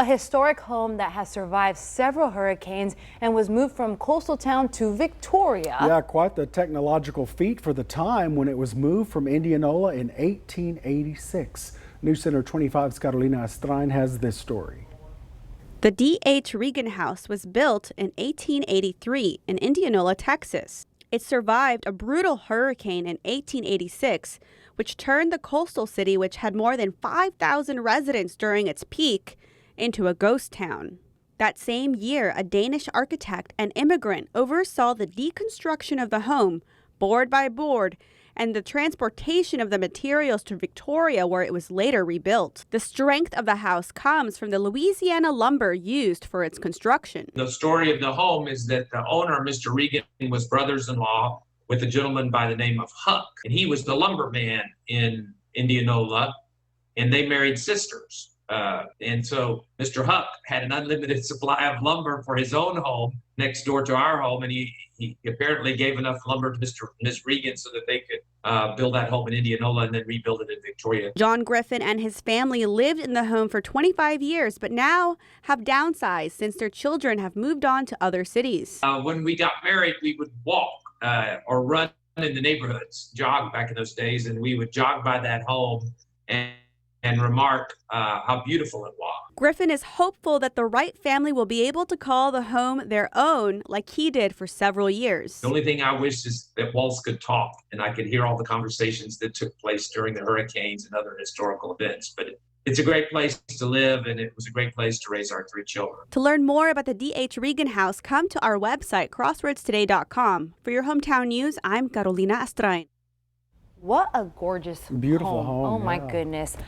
a historic home that has survived several hurricanes and was moved from coastal town to Victoria. Yeah, quite the technological feat for the time when it was moved from Indianola in 1886. News Center 25's Carolina Astrain has this story. The D.H. Regan House was built in 1883 in Indianola, Texas. It survived a brutal hurricane in 1886, which turned the coastal city, which had more than 5,000 residents during its peak, into a ghost town. That same year, a Danish architect and immigrant oversaw the deconstruction of the home, board by board, and the transportation of the materials to Victoria, where it was later rebuilt. The strength of the house comes from the Louisiana lumber used for its construction. The story of the home is that the owner, Mr. Regan, was brothers-in-law with a gentleman by the name of Huck, and he was the lumberman in Indianola, and they married sisters. And so Mr. Huck had an unlimited supply of lumber for his own home next door to our home, and he apparently gave enough lumber to Mr. and Ms. Regan so that they could build that home in Indianola and then rebuild it in Victoria. John Griffin and his family lived in the home for 25 years, but now have downsized since their children have moved on to other cities. When we got married, we would walk or run in the neighborhoods, jog back in those days, and we would jog by that home and remark how beautiful it was. Griffin is hopeful that the Wright family will be able to call the home their own like he did for several years. The only thing I wish is that walls could talk and I could hear all the conversations that took place during the hurricanes and other historical events. But it's a great place to live, and it was a great place to raise our 3 children. To learn more about the D.H. Regan House, come to our website, crossroadstoday.com. For your hometown news, I'm Carolina Astrain. What a gorgeous Beautiful home. Oh my yeah. goodness.